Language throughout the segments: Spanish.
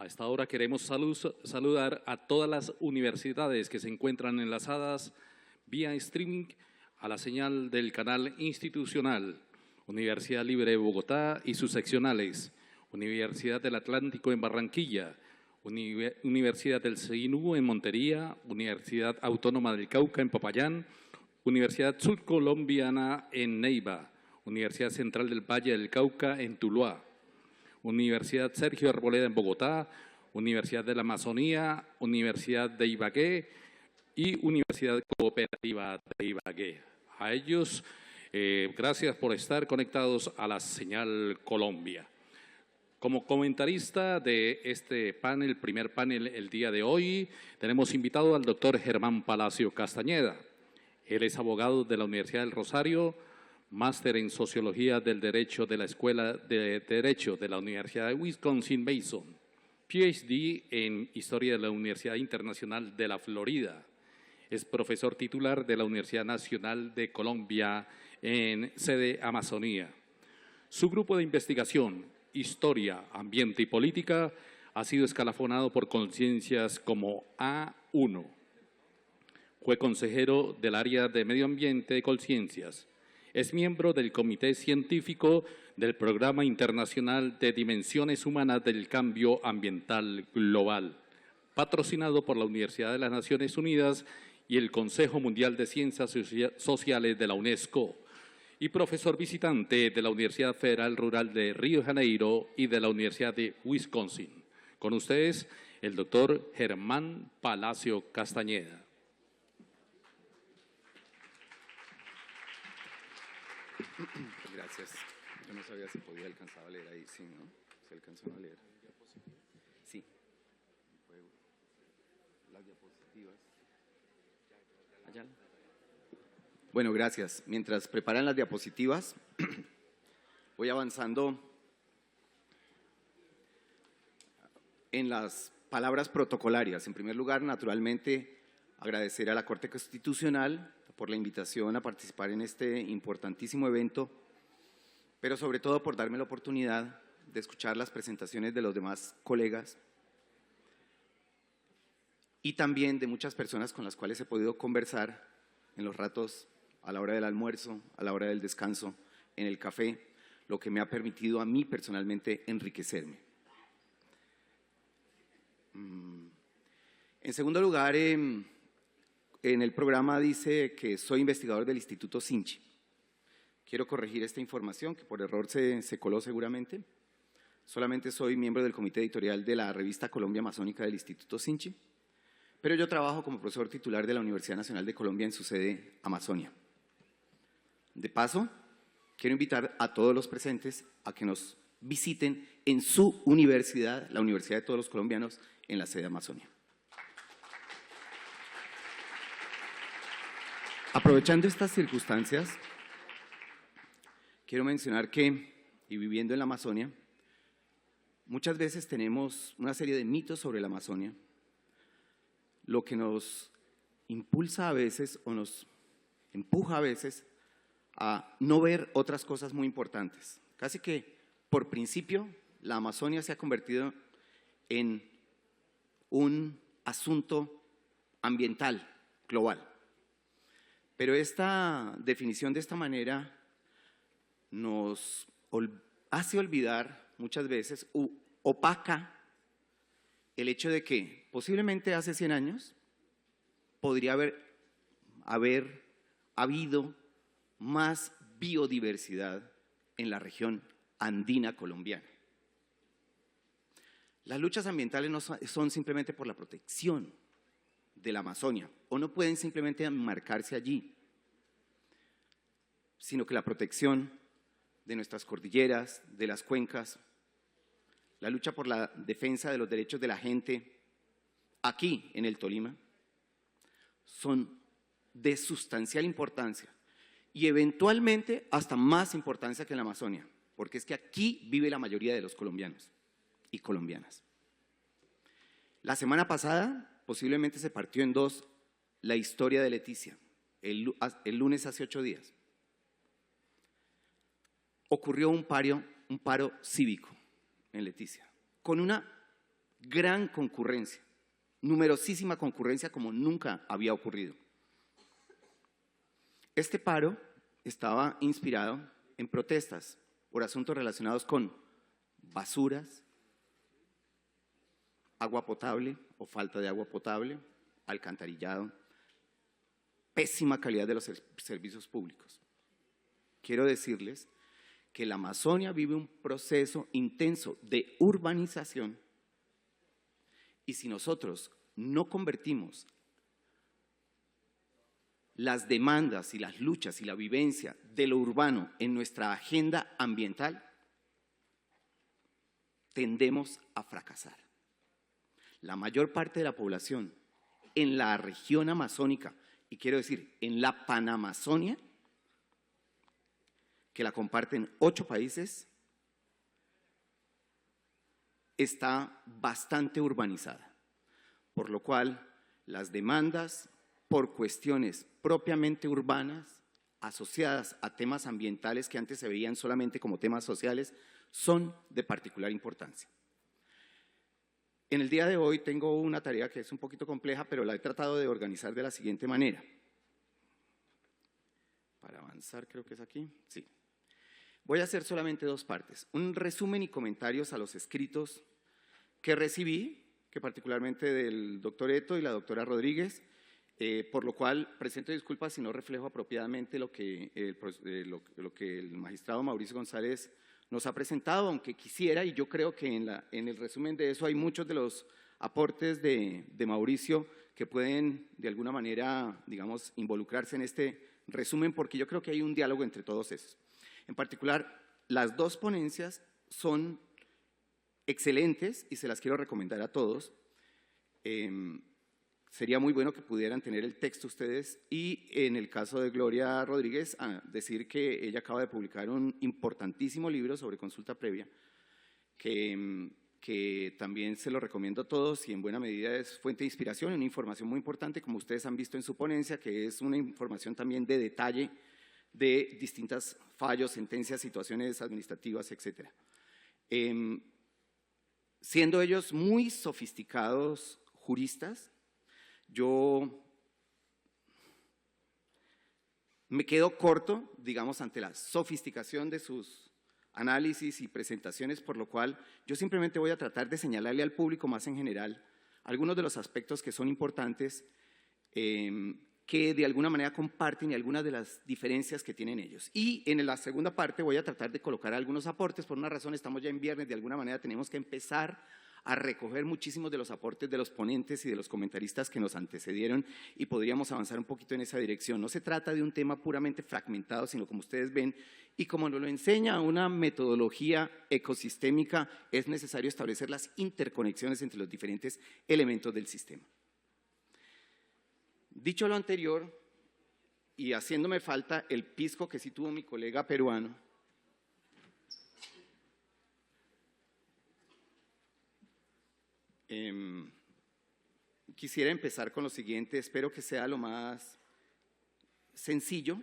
A esta hora queremos saludar a todas las universidades que se encuentran enlazadas vía streaming a la señal del canal institucional, Universidad Libre de Bogotá y sus seccionales, Universidad del Atlántico en Barranquilla, Universidad del CEINU en Montería, Universidad Autónoma del Cauca en Popayán, Universidad Surcolombiana en Neiva, Universidad Central del Valle del Cauca en Tuluá, Universidad Sergio Arboleda en Bogotá, Universidad de la Amazonía, Universidad de Ibagué y Universidad Cooperativa de Ibagué. A ellos, gracias por estar conectados a la señal Colombia. Como comentarista de este panel, primer panel el día de hoy, tenemos invitado al doctor Germán Palacio Castañeda. Él es abogado de la Universidad del Rosario, máster en Sociología del Derecho de la Escuela de Derecho de la Universidad de Wisconsin-Madison, PhD en Historia de la Universidad Internacional de la Florida. Es profesor titular de la Universidad Nacional de Colombia en sede Amazonía. Su grupo de investigación, Historia, Ambiente y Política, ha sido escalafonado por conciencias como A1. Fue consejero del área de Medio Ambiente de Conciencias. Es miembro del Comité Científico del Programa Internacional de Dimensiones Humanas del Cambio Ambiental Global, patrocinado por la Universidad de las Naciones Unidas y el Consejo Mundial de Ciencias Sociales de la UNESCO, y profesor visitante de la Universidad Federal Rural de Río de Janeiro y de la Universidad de Wisconsin. Con ustedes, el doctor Germán Palacio Castañeda. Gracias. Yo no sabía si podía alcanzar a leer ahí. Sí, ¿no? ¿Se alcanzó a leer? Sí. Las diapositivas. Allá. Bueno, gracias. Mientras preparan las diapositivas, voy avanzando en las palabras protocolarias. En primer lugar, naturalmente, agradecer a la Corte Constitucional por la invitación a participar en este importantísimo evento, pero sobre todo por darme la oportunidad de escuchar las presentaciones de los demás colegas y también de muchas personas con las cuales he podido conversar en los ratos a la hora del almuerzo, a la hora del descanso, en el café, lo que me ha permitido a mí personalmente enriquecerme. En segundo lugar, en el programa dice que soy investigador del Instituto Sinchi. Quiero corregir esta información que por error se coló seguramente. Solamente soy miembro del comité editorial de la revista Colombia Amazónica del Instituto Sinchi, pero yo trabajo como profesor titular de la Universidad Nacional de Colombia en su sede Amazonia. De paso, quiero invitar a todos los presentes a que nos visiten en su universidad, la Universidad de todos los colombianos, en la sede Amazonia. Aprovechando estas circunstancias, quiero mencionar que, y viviendo en la Amazonia, muchas veces tenemos una serie de mitos sobre la Amazonia, lo que nos impulsa a veces o nos empuja a veces a no ver otras cosas muy importantes. Casi que, por principio, la Amazonia se ha convertido en un asunto ambiental global. Pero esta definición de esta manera nos hace olvidar muchas veces, opaca el hecho de que posiblemente hace 100 años podría haber habido más biodiversidad en la región andina colombiana. Las luchas ambientales no son simplemente por la protección de la Amazonia, o no pueden simplemente enmarcarse allí, sino que la protección de nuestras cordilleras, de las cuencas, la lucha por la defensa de los derechos de la gente aquí en el Tolima, son de sustancial importancia y eventualmente hasta más importancia que en la Amazonia, porque es que aquí vive la mayoría de los colombianos y colombianas. La semana pasada posiblemente se partió en dos la historia de Leticia, el lunes hace 8 días. Ocurrió un paro cívico en Leticia, con una gran concurrencia, numerosísima concurrencia como nunca había ocurrido. Este paro estaba inspirado en protestas por asuntos relacionados con basuras, agua potable o falta de agua potable, alcantarillado, pésima calidad de los servicios públicos. Quiero decirles que la Amazonia vive un proceso intenso de urbanización y si nosotros no convertimos las demandas y las luchas y la vivencia de lo urbano en nuestra agenda ambiental, tendemos a fracasar. La mayor parte de la población en la región amazónica, y quiero decir, en la Panamazonia, que la comparten 8 países, está bastante urbanizada, por lo cual las demandas por cuestiones propiamente urbanas, asociadas a temas ambientales que antes se veían solamente como temas sociales, son de particular importancia. En el día de hoy tengo una tarea que es un poquito compleja, pero la he tratado de organizar de la siguiente manera. Para avanzar, creo que es aquí, sí. Voy a hacer solamente 2 partes, un resumen y comentarios a los escritos que recibí, que particularmente del doctor Eto y la doctora Rodríguez, por lo cual presento disculpas si no reflejo apropiadamente lo que el magistrado Mauricio González nos ha presentado, aunque quisiera, y yo creo que en el resumen de eso hay muchos de los aportes de Mauricio que pueden de alguna manera, digamos, involucrarse en este resumen, porque yo creo que hay un diálogo entre todos esos. En particular, las 2 ponencias son excelentes y se las quiero recomendar a todos. Sería muy bueno que pudieran tener el texto ustedes y en el caso de Gloria Rodríguez, decir que ella acaba de publicar un importantísimo libro sobre consulta previa que también se lo recomiendo a todos y en buena medida es fuente de inspiración, una información muy importante como ustedes han visto en su ponencia, que es una información también de detalle de distintos fallos, sentencias, situaciones administrativas, etc. Siendo ellos muy sofisticados juristas, yo me quedo corto, digamos, ante la sofisticación de sus análisis y presentaciones, por lo cual yo simplemente voy a tratar de señalarle al público más en general algunos de los aspectos que son importantes, que de alguna manera comparten y algunas de las diferencias que tienen ellos. Y en la segunda parte voy a tratar de colocar algunos aportes, por una razón estamos ya en viernes, de alguna manera tenemos que empezar a recoger muchísimos de los aportes de los ponentes y de los comentaristas que nos antecedieron y podríamos avanzar un poquito en esa dirección. No se trata de un tema puramente fragmentado, sino como ustedes ven, y como nos lo enseña una metodología ecosistémica, es necesario establecer las interconexiones entre los diferentes elementos del sistema. Dicho lo anterior, y haciéndome falta el pisco que sí tuvo mi colega peruano, quisiera empezar con lo siguiente, espero que sea lo más sencillo.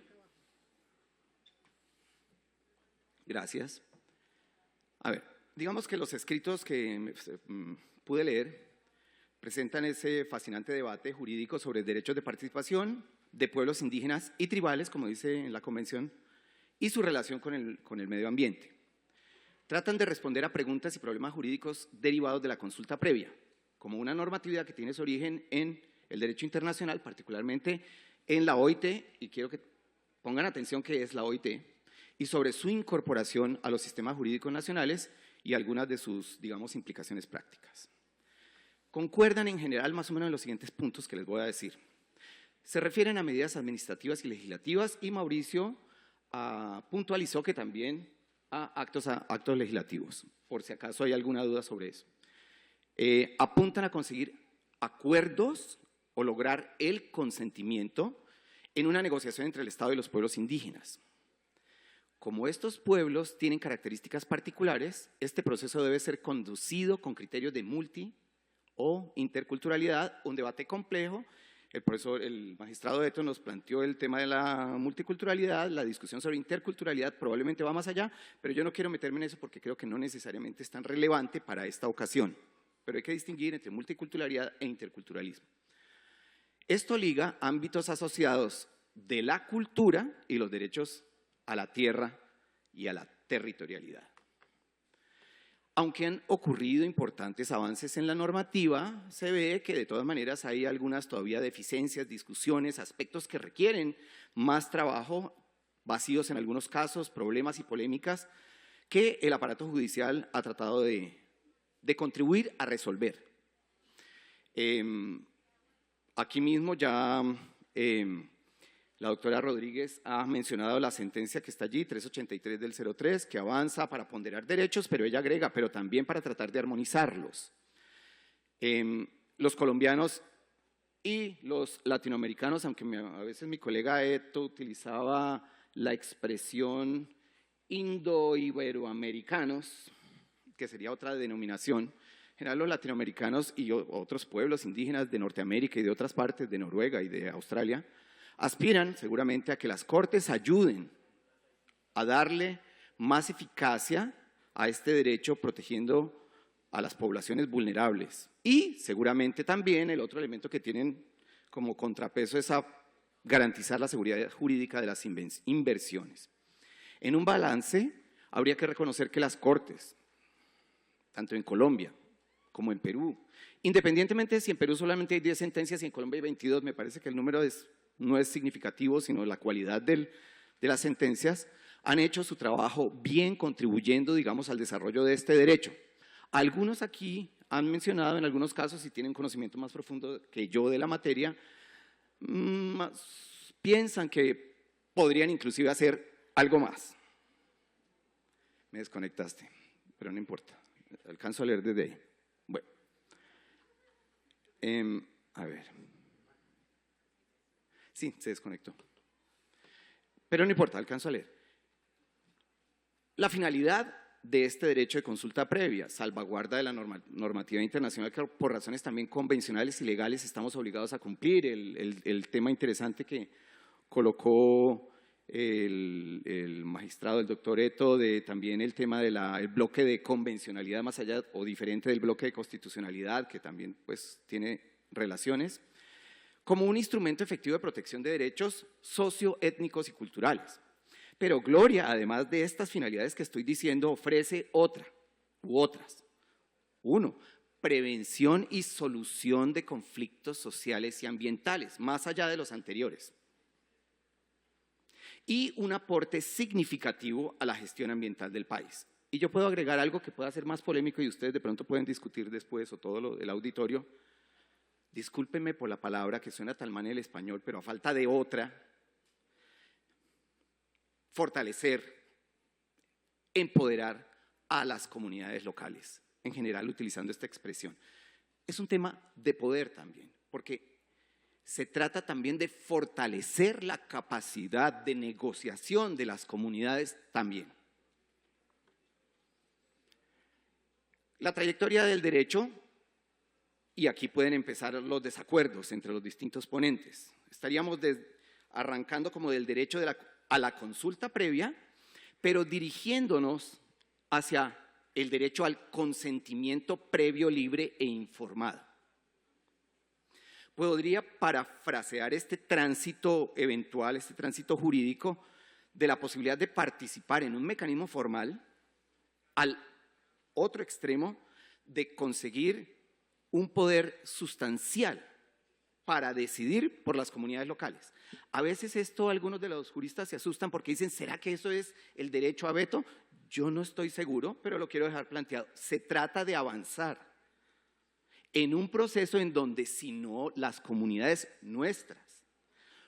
Gracias. A ver, digamos que los escritos que pude leer presentan ese fascinante debate jurídico sobre derechos de participación de pueblos indígenas y tribales, como dice en la Convención, y su relación con el medio ambiente. Tratan de responder a preguntas y problemas jurídicos derivados de la consulta previa, como una normatividad que tiene su origen en el derecho internacional, particularmente en la OIT, y quiero que pongan atención que es la OIT, y sobre su incorporación a los sistemas jurídicos nacionales y algunas de sus, digamos, implicaciones prácticas. Concuerdan en general más o menos en los siguientes puntos que les voy a decir. Se refieren a medidas administrativas y legislativas y Mauricio puntualizó que también a actos legislativos, por si acaso hay alguna duda sobre eso. Apuntan a conseguir acuerdos o lograr el consentimiento en una negociación entre el Estado y los pueblos indígenas. Como estos pueblos tienen características particulares, este proceso debe ser conducido con criterios de multi o interculturalidad, un debate complejo. El magistrado Eto nos planteó el tema de la multiculturalidad, la discusión sobre interculturalidad probablemente va más allá, pero yo no quiero meterme en eso porque creo que no necesariamente es tan relevante para esta ocasión. pero hay que distinguir entre multiculturalidad e interculturalismo. Esto liga ámbitos asociados de la cultura y los derechos a la tierra y a la territorialidad. Aunque han ocurrido importantes avances en la normativa, se ve que de todas maneras hay algunas todavía deficiencias, discusiones, aspectos que requieren más trabajo, vacíos en algunos casos, problemas y polémicas que el aparato judicial ha tratado de contribuir a resolver. Aquí mismo ya la doctora Rodríguez ha mencionado la sentencia que está allí, 383 del 03, que avanza para ponderar derechos, pero ella agrega, pero también para tratar de armonizarlos. Los colombianos y los latinoamericanos, aunque a veces mi colega Eto utilizaba la expresión indo-iberoamericanos, que sería otra denominación, en general los latinoamericanos y otros pueblos indígenas de Norteamérica y de otras partes, de Noruega y de Australia, aspiran seguramente a que las cortes ayuden a darle más eficacia a este derecho protegiendo a las poblaciones vulnerables. Y seguramente también el otro elemento que tienen como contrapeso es a garantizar la seguridad jurídica de las inversiones. En un balance, habría que reconocer que las cortes, tanto en Colombia como en Perú, independientemente de si en Perú solamente hay 10 sentencias y en Colombia hay 22, me parece que el número no es significativo, sino la cualidad de las sentencias, han hecho su trabajo bien contribuyendo, digamos, al desarrollo de este derecho. Algunos aquí han mencionado en algunos casos, si tienen conocimiento más profundo que yo de la materia, piensan que podrían inclusive hacer algo más. Me desconectaste, pero no importa, alcanzo a leer desde ahí. Bueno, a ver. Sí, se desconectó. Pero no importa, alcanzo a leer. La finalidad de este derecho de consulta previa, salvaguarda de la normativa internacional que por razones también convencionales y legales estamos obligados a cumplir, el tema interesante que colocó el magistrado, el doctor Eto, de también el tema del bloque de convencionalidad más allá o diferente del bloque de constitucionalidad, que también pues tiene relaciones, como un instrumento efectivo de protección de derechos socioétnicos y culturales. Pero Gloria, además de estas finalidades que estoy diciendo, ofrece otras. Uno, prevención y solución de conflictos sociales y ambientales, más allá de los anteriores. Y un aporte significativo a la gestión ambiental del país. Y yo puedo agregar algo que pueda ser más polémico y ustedes de pronto pueden discutir después o todo el auditorio. Discúlpenme por la palabra que suena tal mal en el español, pero a falta de otra, fortalecer, empoderar a las comunidades locales, en general utilizando esta expresión. Es un tema de poder también, porque se trata también de fortalecer la capacidad de negociación de las comunidades también. La trayectoria del derecho, y aquí pueden empezar los desacuerdos entre los distintos ponentes. Estaríamos arrancando como del derecho a la consulta previa, pero dirigiéndonos hacia el derecho al consentimiento previo, libre e informado. Podría parafrasear este tránsito eventual, este tránsito jurídico, de la posibilidad de participar en un mecanismo formal al otro extremo de conseguir un poder sustancial para decidir por las comunidades locales. A veces algunos de los juristas se asustan porque dicen, ¿será que eso es el derecho a veto? Yo no estoy seguro, pero lo quiero dejar planteado. Se trata de avanzar en un proceso en donde si no las comunidades nuestras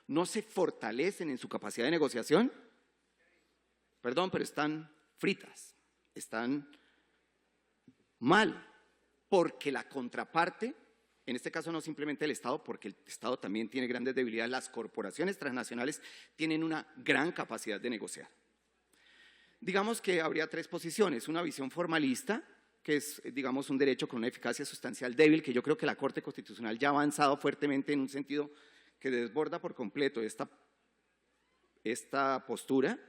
no se fortalecen en su capacidad de negociación, perdón, pero están fritas, están mal, porque la contraparte, en este caso no simplemente el Estado, porque el Estado también tiene grandes debilidades, las corporaciones transnacionales tienen una gran capacidad de negociar. Digamos que habría tres posiciones, una visión formalista, que es, digamos, un derecho con una eficacia sustancial débil, que yo creo que la Corte Constitucional ya ha avanzado fuertemente en un sentido que desborda por completo esta postura.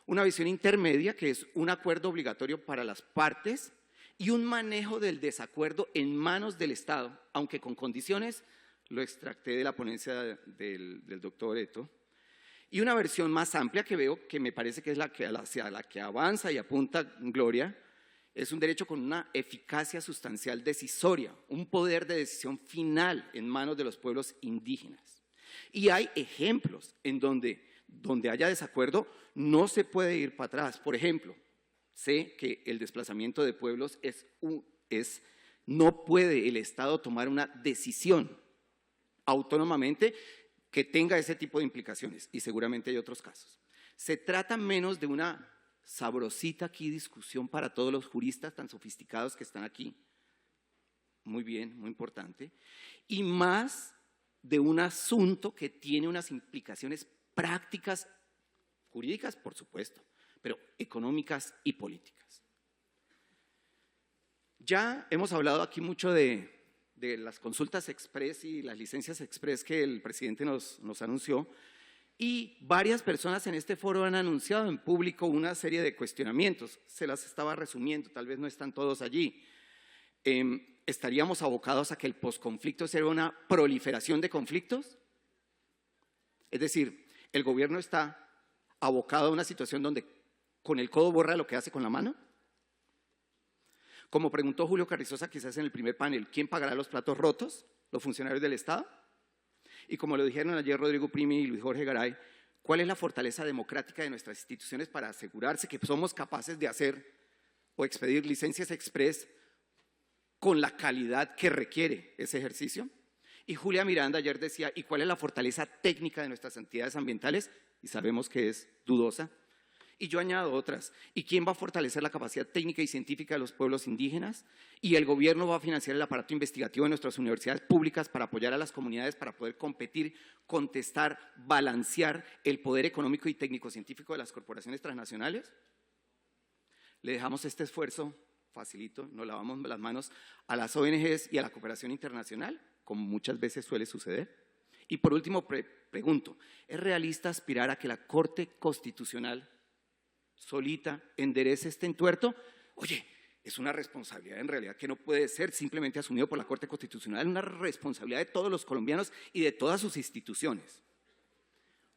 Una visión intermedia, que es un acuerdo obligatorio para las partes y un manejo del desacuerdo en manos del Estado, aunque con condiciones, lo extracté de la ponencia del doctor Eto, y una versión más amplia que veo, que me parece que es hacia la que avanza y apunta Gloria, es un derecho con una eficacia sustancial decisoria, un poder de decisión final en manos de los pueblos indígenas. Y hay ejemplos en donde haya desacuerdo, no se puede ir para atrás. Por ejemplo, sé que el desplazamiento de pueblos no puede el Estado tomar una decisión autónomamente que tenga ese tipo de implicaciones, y seguramente hay otros casos. Se trata menos de una sabrosita aquí discusión para todos los juristas tan sofisticados que están aquí, muy bien, muy importante, y más de un asunto que tiene unas implicaciones prácticas, jurídicas por supuesto, pero económicas y políticas. Ya hemos hablado aquí mucho de las consultas express y las licencias express que el presidente nos anunció, y varias personas en este foro han anunciado en público una serie de cuestionamientos. Se las estaba resumiendo, tal vez no están todos allí. ¿Estaríamos abocados a que el posconflicto sea una proliferación de conflictos? Es decir, el gobierno está abocado a una situación donde con el codo borra lo que hace con la mano. Como preguntó Julio Carrizosa quizás en el primer panel, ¿quién pagará los platos rotos? ¿Los funcionarios del Estado? Y como lo dijeron ayer Rodrigo Primi y Luis Jorge Garay, ¿cuál es la fortaleza democrática de nuestras instituciones para asegurarse que somos capaces de hacer o expedir licencias express con la calidad que requiere ese ejercicio? Y Julia Miranda ayer decía, ¿y cuál es la fortaleza técnica de nuestras entidades ambientales? Y sabemos que es dudosa. Y yo añado otras. ¿Y quién va a fortalecer la capacidad técnica y científica de los pueblos indígenas? Y el gobierno va a financiar el aparato investigativo de nuestras universidades públicas para apoyar a las comunidades para poder competir, contestar, balancear el poder económico y técnico-científico de las corporaciones transnacionales. Le dejamos este esfuerzo facilito, nos lavamos las manos a las ONGs y a la cooperación internacional, como muchas veces suele suceder. Y por último, pregunto, ¿es realista aspirar a que la Corte Constitucional solita enderece este entuerto? Oye, es una responsabilidad en realidad que no puede ser simplemente asumido por la Corte Constitucional, es una responsabilidad de todos los colombianos y de todas sus instituciones.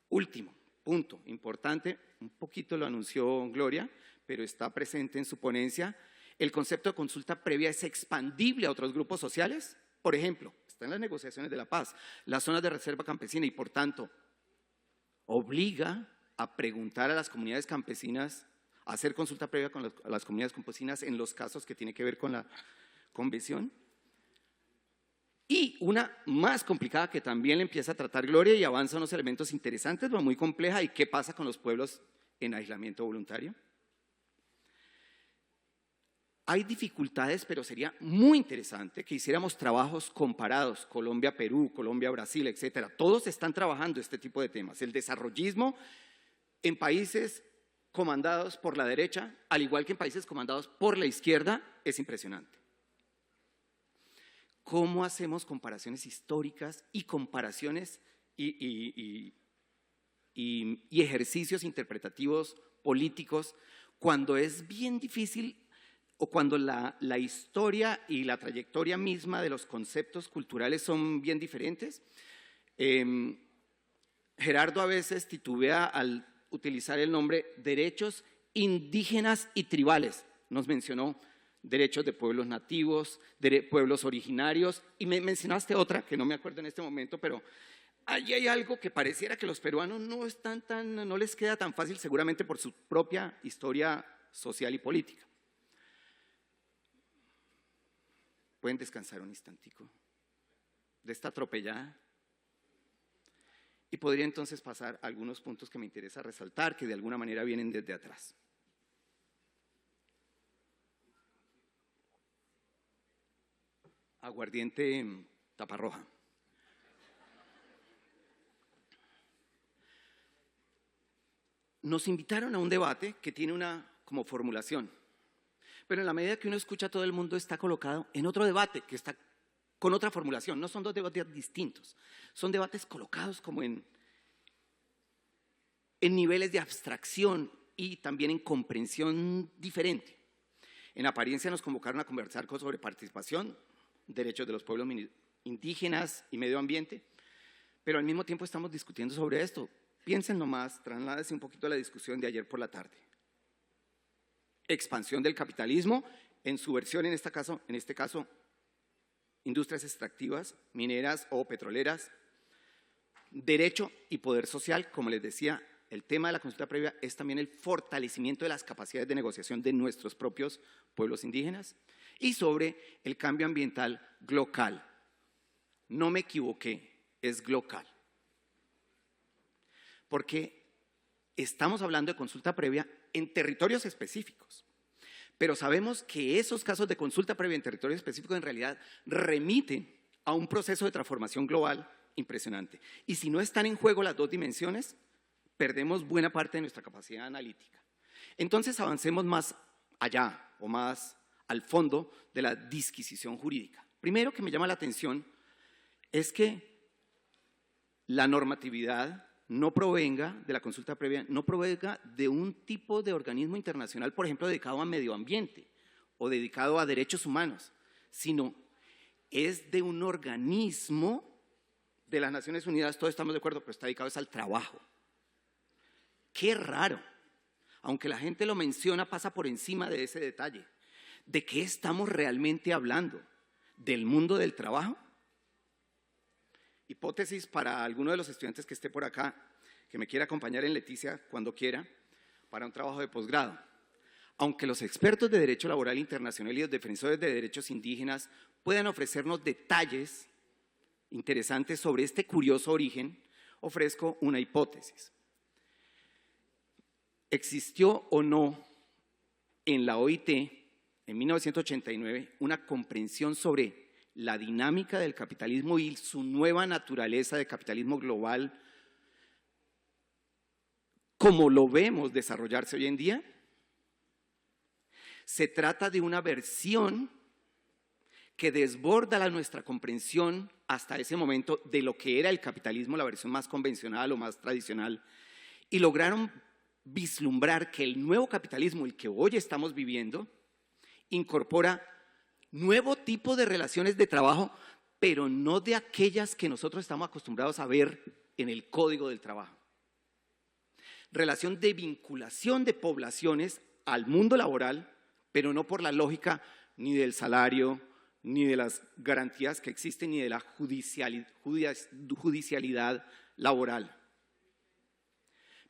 Último punto importante, un poquito lo anunció Gloria, pero está presente en su ponencia, el concepto de consulta previa es expandible a otros grupos sociales. Por ejemplo, está en las negociaciones de la paz, las zonas de reserva campesina, y por tanto obliga a preguntar a las comunidades campesinas, a hacer consulta previa con las comunidades campesinas en los casos que tiene que ver con la convención. Y una más complicada que también le empieza a tratar Gloria y avanza unos elementos interesantes, pero muy compleja, ¿y qué pasa con los pueblos en aislamiento voluntario? Hay dificultades, pero sería muy interesante que hiciéramos trabajos comparados, Colombia-Perú, Colombia-Brasil, etcétera. Todos están trabajando este tipo de temas. El desarrollismo en países comandados por la derecha, al igual que en países comandados por la izquierda, es impresionante. ¿Cómo hacemos comparaciones históricas y comparaciones y ejercicios interpretativos políticos cuando es bien difícil o cuando la historia y la trayectoria misma de los conceptos culturales son bien diferentes? Gerardo a veces titubea al utilizar el nombre derechos indígenas y tribales. Nos mencionó derechos de pueblos nativos, de pueblos originarios, y me mencionaste otra que no me acuerdo en este momento, pero allí hay algo que pareciera que los peruanos no les queda tan fácil, seguramente por su propia historia social y política. ¿Pueden descansar un instantico de esta atropellada? Y podría entonces pasar a algunos puntos que me interesa resaltar, que de alguna manera vienen desde atrás. Aguardiente taparroja. Nos invitaron a un debate que tiene una como formulación, pero en la medida que uno escucha a todo el mundo está colocado en otro debate que está con otra formulación. No son dos debates distintos, son debates colocados como en niveles de abstracción y también en comprensión diferente. En apariencia nos convocaron a conversar sobre participación, derechos de los pueblos indígenas y medio ambiente, pero al mismo tiempo estamos discutiendo sobre esto. Piensen nomás, trasládense un poquito a la discusión de ayer por la tarde. Expansión del capitalismo en su versión, en este caso, industrias extractivas, mineras o petroleras, derecho y poder social. Como les decía, el tema de la consulta previa es también el fortalecimiento de las capacidades de negociación de nuestros propios pueblos indígenas y sobre el cambio ambiental global. No me equivoqué, es global. Porque estamos hablando de consulta previa en territorios específicos, pero sabemos que esos casos de consulta previa en territorios específicos en realidad remiten a un proceso de transformación global impresionante. Y si no están en juego las dos dimensiones, perdemos buena parte de nuestra capacidad analítica. Entonces avancemos más allá o más al fondo de la disquisición jurídica. Primero que me llama la atención es que la normatividad no provenga de la consulta previa, no provenga de un tipo de organismo internacional, por ejemplo, dedicado a medio ambiente o dedicado a derechos humanos, sino es de un organismo de las Naciones Unidas, todos estamos de acuerdo, pero está dedicado al trabajo. Qué raro, aunque la gente lo menciona, pasa por encima de ese detalle. ¿De qué estamos realmente hablando? ¿Del mundo del trabajo? Hipótesis para alguno de los estudiantes que esté por acá, que me quiera acompañar en Leticia cuando quiera, para un trabajo de posgrado. Aunque los expertos de derecho laboral internacional y los defensores de derechos indígenas puedan ofrecernos detalles interesantes sobre este curioso origen, ofrezco una hipótesis. ¿Existió o no en la OIT, en 1989, una comprensión sobre la dinámica del capitalismo y su nueva naturaleza de capitalismo global como lo vemos desarrollarse hoy en día? Se trata de una versión que desborda nuestra comprensión hasta ese momento de lo que era el capitalismo, la versión más convencional o más tradicional, y lograron vislumbrar que el nuevo capitalismo, el que hoy estamos viviendo, incorpora nuevo tipo de relaciones de trabajo, pero no de aquellas que nosotros estamos acostumbrados a ver en el Código del Trabajo. Relación de vinculación de poblaciones al mundo laboral, pero no por la lógica ni del salario, ni de las garantías que existen, ni de la judicialidad laboral.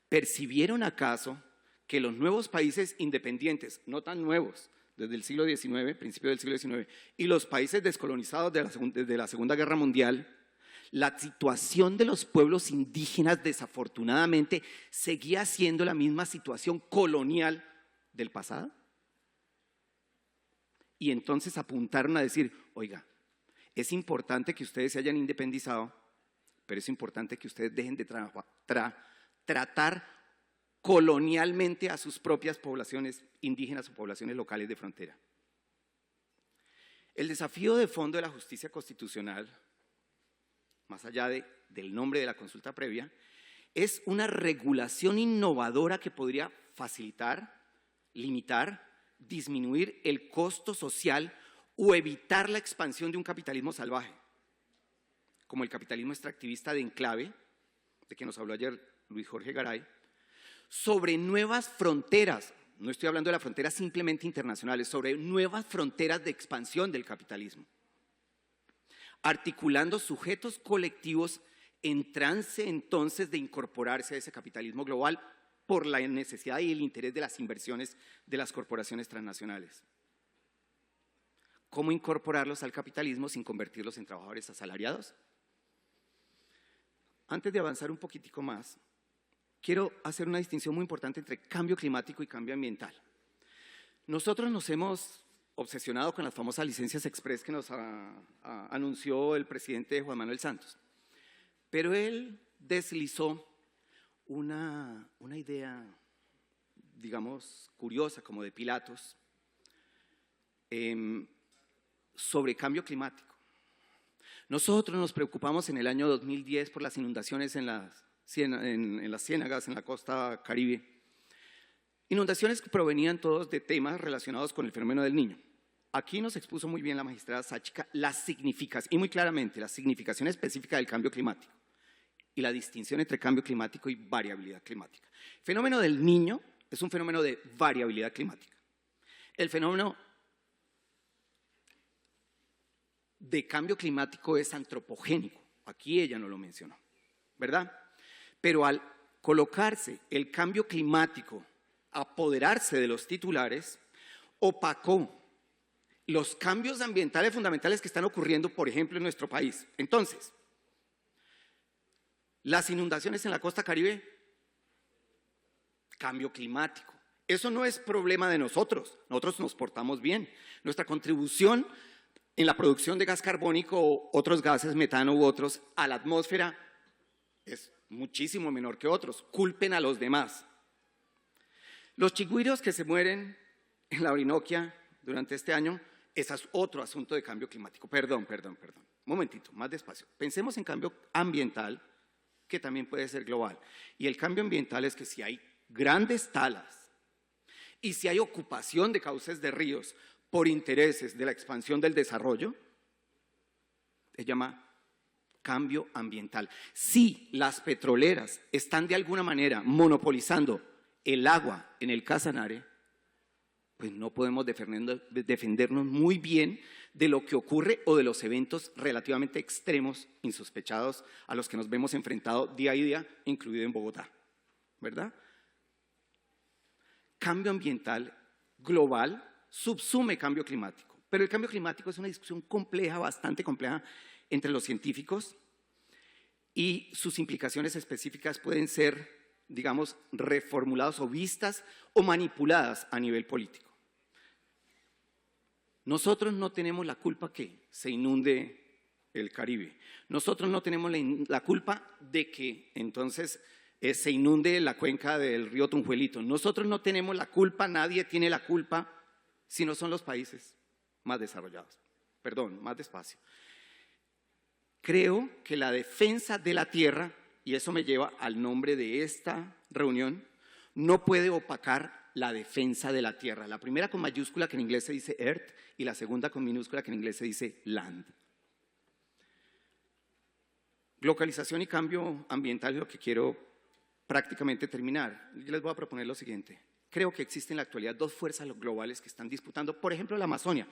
¿Percibieron acaso que los nuevos países independientes, no tan nuevos, desde el siglo XIX, principio del siglo XIX, y los países descolonizados desde la Segunda Guerra Mundial, la situación de los pueblos indígenas desafortunadamente seguía siendo la misma situación colonial del pasado? Y entonces apuntaron a decir, oiga, es importante que ustedes se hayan independizado, pero es importante que ustedes dejen de tratar colonialmente a sus propias poblaciones indígenas o poblaciones locales de frontera. El desafío de fondo de la justicia constitucional, más allá del nombre de la consulta previa, es una regulación innovadora que podría facilitar, limitar, disminuir el costo social o evitar la expansión de un capitalismo salvaje, como el capitalismo extractivista de enclave, de que nos habló ayer Luis Jorge Garay, sobre nuevas fronteras, no estoy hablando de las fronteras simplemente internacionales, sobre nuevas fronteras de expansión del capitalismo, articulando sujetos colectivos en trance entonces de incorporarse a ese capitalismo global por la necesidad y el interés de las inversiones de las corporaciones transnacionales. ¿Cómo incorporarlos al capitalismo sin convertirlos en trabajadores asalariados? Antes de avanzar un poquitico más, quiero hacer una distinción muy importante entre cambio climático y cambio ambiental. Nosotros nos hemos obsesionado con las famosas licencias express que nos anunció el presidente Juan Manuel Santos, pero él deslizó una idea, digamos, curiosa, como de Pilatos, sobre cambio climático. Nosotros nos preocupamos en el año 2010 por las inundaciones en las ciénagas, en la costa caribe, Inundaciones que provenían todos de temas relacionados con el fenómeno del Niño. Aquí nos expuso muy bien la magistrada Sáchica las significaciones, y muy claramente, la significación específica del cambio climático y la distinción entre cambio climático y variabilidad climática. El fenómeno del Niño es un fenómeno de variabilidad climática. El fenómeno de cambio climático es antropogénico. Aquí ella no lo mencionó, ¿verdad? Pero al colocarse el cambio climático, apoderarse de los titulares, opacó los cambios ambientales fundamentales que están ocurriendo, por ejemplo, en nuestro país. Entonces, las inundaciones en la costa Caribe, cambio climático. Eso no es problema de nosotros nos portamos bien. Nuestra contribución en la producción de gas carbónico o otros gases, metano u otros, a la atmósfera es muchísimo menor que otros. Culpen a los demás. Los chigüiros que se mueren en la Orinoquia durante este año, ese es otro asunto de cambio climático. Perdón. Un momentito, más despacio. Pensemos en cambio ambiental, que también puede ser global. Y el cambio ambiental es que si hay grandes talas y si hay ocupación de cauces de ríos por intereses de la expansión del desarrollo, se llama cambio ambiental. Si las petroleras están de alguna manera monopolizando el agua en el Casanare, pues no podemos defendernos muy bien de lo que ocurre o de los eventos relativamente extremos, insospechados, a los que nos vemos enfrentados día a día, incluido en Bogotá, ¿verdad? Cambio ambiental global subsume cambio climático, pero el cambio climático es una discusión compleja, bastante compleja entre los científicos y sus implicaciones específicas pueden ser, digamos, reformuladas o vistas o manipuladas a nivel político. Nosotros no tenemos la culpa que se inunde el Caribe. Nosotros no tenemos la culpa de que entonces se inunde la cuenca del río Tunjuelito. Nosotros no tenemos la culpa, nadie tiene la culpa, si no son los países más desarrollados. Perdón, más despacio. Creo que la defensa de la tierra, y eso me lleva al nombre de esta reunión, no puede opacar la defensa de la tierra. La primera con mayúscula, que en inglés se dice earth, y la segunda con minúscula, que en inglés se dice land. Localización y cambio ambiental es lo que quiero prácticamente terminar. Yo les voy a proponer lo siguiente. Creo que existen en la actualidad dos fuerzas globales que están disputando, por ejemplo, la Amazonia,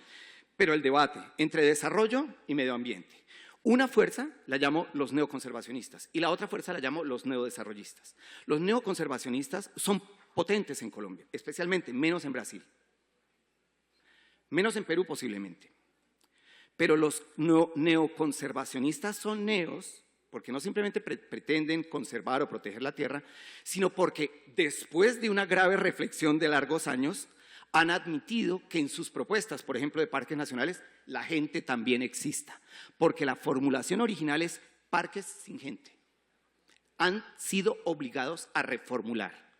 pero el debate entre desarrollo y medio ambiente. Una fuerza la llamo los neoconservacionistas y la otra fuerza la llamo los neodesarrollistas. Los neoconservacionistas son potentes en Colombia, especialmente, menos en Brasil, menos en Perú posiblemente. Pero los neoconservacionistas son neos porque no simplemente pretenden conservar o proteger la tierra, sino porque después de una grave reflexión de largos años, han admitido que en sus propuestas, por ejemplo, de parques nacionales, la gente también exista, porque la formulación original es parques sin gente. Han sido obligados a reformular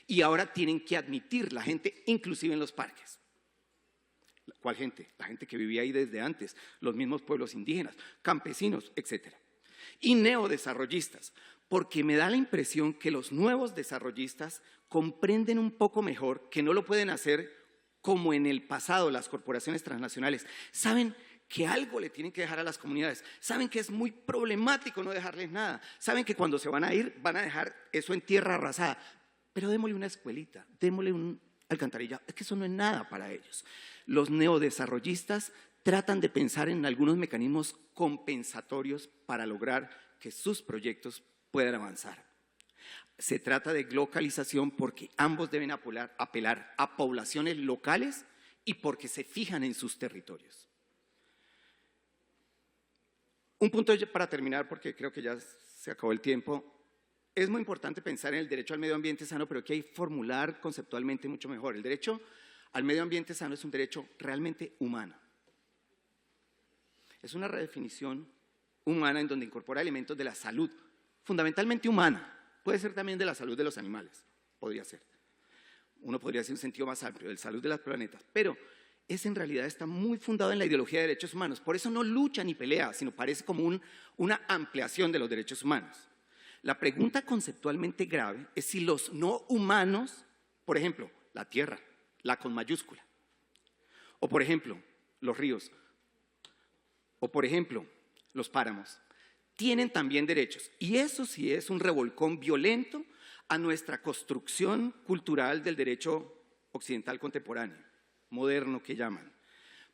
y ahora tienen que admitir la gente inclusive en los parques. ¿Cuál gente? La gente que vivía ahí desde antes, los mismos pueblos indígenas, campesinos, etc. Y neodesarrollistas, porque me da la impresión que los nuevos desarrollistas comprenden un poco mejor que no lo pueden hacer como en el pasado las corporaciones transnacionales. Saben que algo le tienen que dejar a las comunidades, saben que es muy problemático no dejarles nada, saben que cuando se van a ir van a dejar eso en tierra arrasada, pero démosle una escuelita, démosle un alcantarillado, es que eso no es nada para ellos. Los neodesarrollistas tratan de pensar en algunos mecanismos compensatorios para lograr que sus proyectos puedan avanzar. Se trata de localización porque ambos deben apelar a poblaciones locales y porque se fijan en sus territorios. Un punto para terminar, porque creo que ya se acabó el tiempo. Es muy importante pensar en el derecho al medio ambiente sano, pero que hay que formular conceptualmente mucho mejor. El derecho al medio ambiente sano es un derecho realmente humano. Es una redefinición humana en donde incorpora elementos de la salud, fundamentalmente humana. Puede ser también de la salud de los animales, podría ser. Uno podría decir un sentido más amplio, de la salud de los planetas, pero en realidad está muy fundado en la ideología de derechos humanos. Por eso no lucha ni pelea, sino parece como una ampliación de los derechos humanos. La pregunta conceptualmente grave es si los no humanos, por ejemplo, la tierra, la con mayúscula. O por ejemplo, los ríos. O por ejemplo, los páramos. Tienen también derechos. Y eso sí es un revolcón violento a nuestra construcción cultural del derecho occidental contemporáneo, moderno que llaman.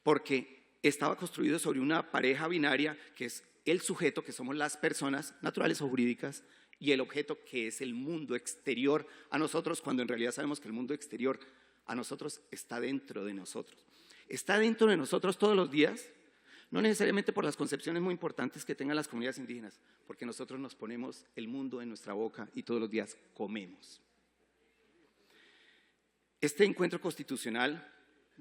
Porque estaba construido sobre una pareja binaria que es el sujeto, que somos las personas naturales o jurídicas, y el objeto, que es el mundo exterior a nosotros, cuando en realidad sabemos que el mundo exterior a nosotros está dentro de nosotros. Está dentro de nosotros todos los días, no necesariamente por las concepciones muy importantes que tengan las comunidades indígenas, porque nosotros nos ponemos el mundo en nuestra boca y todos los días comemos. Este encuentro constitucional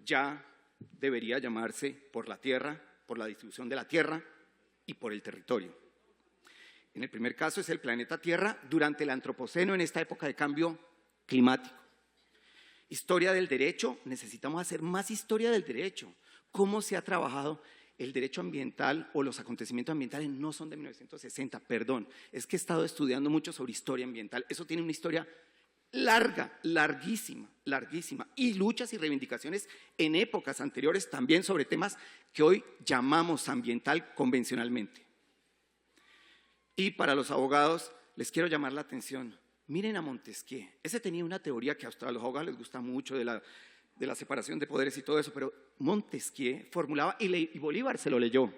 ya debería llamarse por la tierra, por la distribución de la tierra y por el territorio. En el primer caso es el planeta Tierra durante el Antropoceno, en esta época de cambio climático. Historia del derecho, necesitamos hacer más historia del derecho. ¿Cómo se ha trabajado el derecho ambiental o los acontecimientos ambientales? No son de 1960, perdón. Es que he estado estudiando mucho sobre historia ambiental. Eso tiene una historia larga, larguísima, larguísima. Y luchas y reivindicaciones en épocas anteriores también sobre temas que hoy llamamos ambiental convencionalmente. Y para los abogados les quiero llamar la atención. Miren a Montesquieu. Ese tenía una teoría que a los abogados les gusta mucho de la separación de poderes y todo eso, pero Montesquieu formulaba, y Bolívar se lo leyó,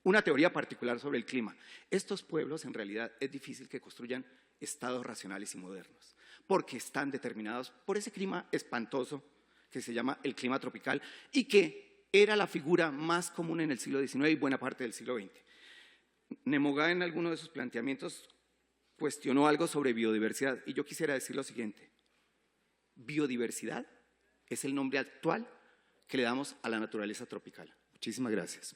una teoría particular sobre el clima. Estos pueblos en realidad es difícil que construyan estados racionales y modernos, porque están determinados por ese clima espantoso que se llama el clima tropical y que era la figura más común en el siglo XIX y buena parte del siglo XX. Nemogá en alguno de sus planteamientos cuestionó algo sobre biodiversidad y yo quisiera decir lo siguiente: biodiversidad es el nombre actual que le damos a la naturaleza tropical. Muchísimas gracias.